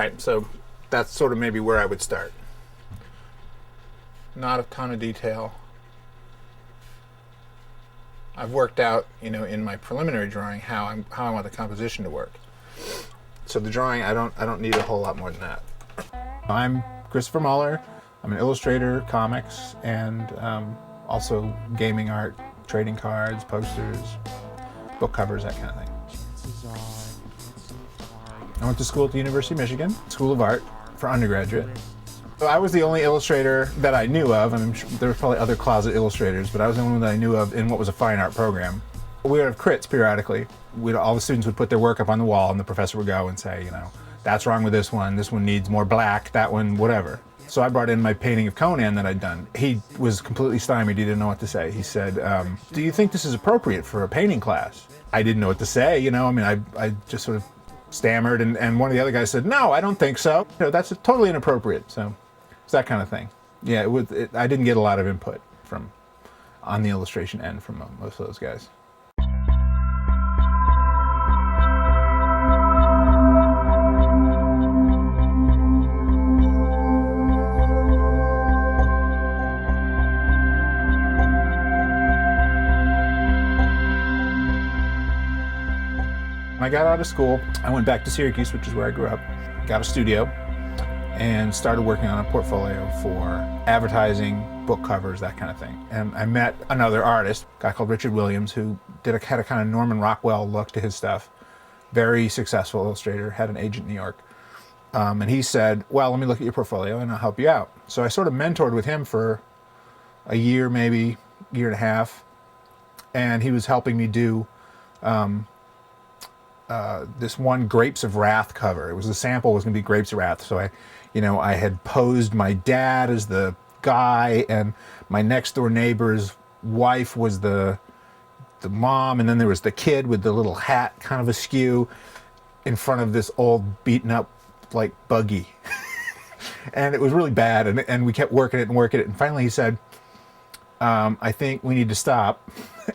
right, so that's sort of maybe where I would start. Not a ton of detail. I've worked out, in my preliminary drawing how I want the composition to work. So the drawing, I don't need a whole lot more than that. I'm Christopher Moeller. I'm an illustrator, comics, and also gaming art, trading cards, posters, book covers, that kind of thing. I went to school at the University of Michigan, School of Art for undergraduate. So I was the only illustrator that I knew of. I mean, there were probably other closet illustrators, but I was the only one that I knew of in what was a fine art program. We would have crits periodically. All the students would put their work up on the wall, and the professor would go and say, that's wrong with this one needs more black, that one, whatever. So I brought in my painting of Conan that I'd done. He was completely stymied, he didn't know what to say. He said, do you think this is appropriate for a painting class? I didn't know what to say, I just sort of stammered, and one of the other guys said, no, I don't think so. That's totally inappropriate. So it's that kind of thing. Yeah, I didn't get a lot of input on the illustration end from most of those guys. When I got out of school, I went back to Syracuse, which is where I grew up, got a studio, and started working on a portfolio for advertising, book covers, that kind of thing. And I met another artist, a guy called Richard Williams, who had a kind of Norman Rockwell look to his stuff. Very successful illustrator, had an agent in New York. And he said, well, let me look at your portfolio and I'll help you out. So I sort of mentored with him for a year, maybe year and a half. And he was helping me do this one Grapes of Wrath cover. It was, the sample was going to be Grapes of Wrath. So I had posed my dad as the guy, and my next door neighbor's wife was the mom, and then there was the kid with the little hat kind of askew in front of this old beaten up like buggy. And it was really bad, and we kept working it, and finally he said, I think we need to stop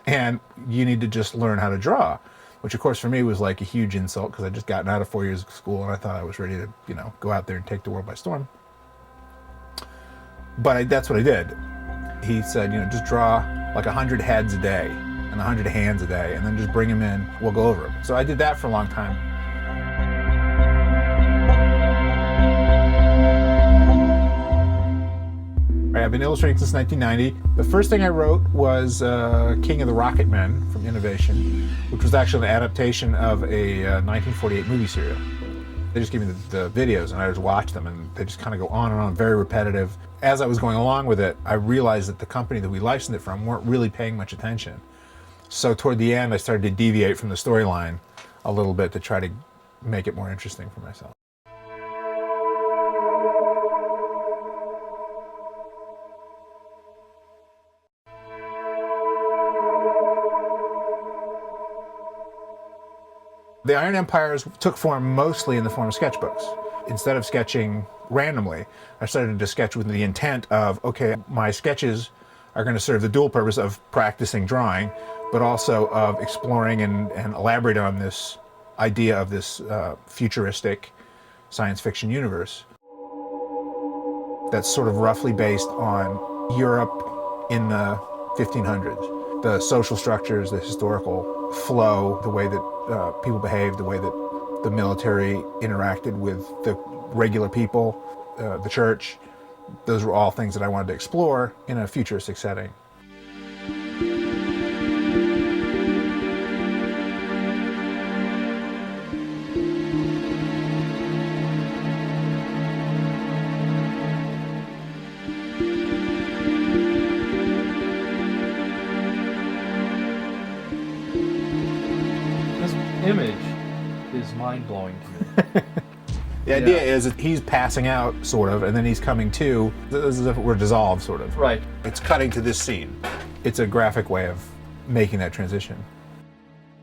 and you need to just learn how to draw. Which of course for me was like a huge insult, because I'd just gotten out of 4 years of school and I thought I was ready to, go out there and take the world by storm. But that's what I did. He said, just draw like 100 heads a day and 100 hands a day, and then just bring them in, we'll go over them. So I did that for a long time. I've been illustrating since 1990. The first thing I wrote was King of the Rocket Men from Innovation, which was actually an adaptation of a 1948 movie serial. They just gave me the videos and I just watched them, and they just kind of go on and on, very repetitive. As I was going along with it, I realized that the company that we licensed it from weren't really paying much attention. So toward the end, I started to deviate from the storyline a little bit to try to make it more interesting for myself. The Iron Empires took form mostly in the form of sketchbooks. Instead of sketching randomly, I started to sketch with the intent of, okay, my sketches are going to serve the dual purpose of practicing drawing, but also of exploring and elaborating on this idea of this futuristic science fiction universe that's sort of roughly based on Europe in the 1500s. The social structures, the historical flow, the way that people behaved, the way that the military interacted with the regular people, the church. Those were all things that I wanted to explore in a futuristic setting. Image is mind-blowing to me. The idea is that he's passing out, sort of, and then he's coming to, as if it were dissolved, sort of. Right. It's cutting to this scene. It's a graphic way of making that transition.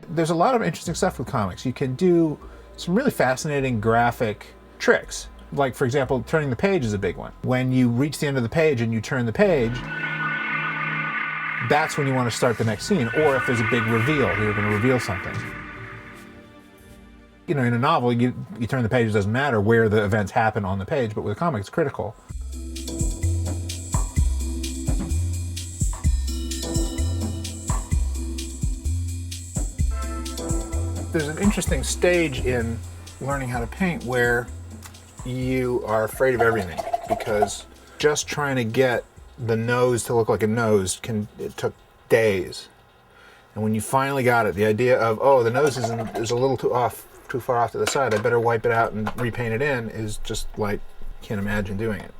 There's a lot of interesting stuff with comics. You can do some really fascinating graphic tricks. Like, for example, turning the page is a big one. When you reach the end of the page and you turn the page, that's when you want to start the next scene. Or if there's a big reveal, you're going to reveal something. You know, in a novel, you turn the page, it doesn't matter where the events happen on the page, but with a comic, it's critical. There's an interesting stage in learning how to paint where you are afraid of everything, because just trying to get the nose to look like a nose it took days. And when you finally got it, the idea of, oh, the nose is a little too far off to the side, I better wipe it out and repaint it in, is just like, can't imagine doing it.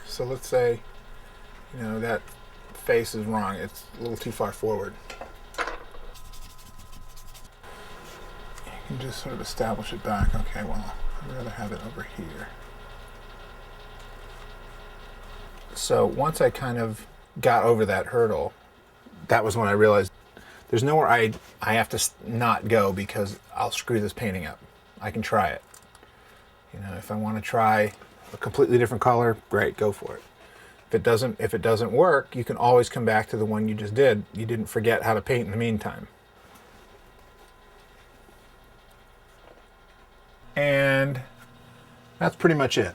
So let's say, you know, that face is wrong. It's a little too far forward. You can just sort of establish it back. Okay, well, I'd rather have it over here. So once I kind of got over that hurdle, that was when I realized there's nowhere I have to not go, because I'll screw this painting up. I can try it. You know, if I want to try a completely different color, great, go for it. If it doesn't work, you can always come back to the one you just did. You didn't forget how to paint in the meantime. And that's pretty much it.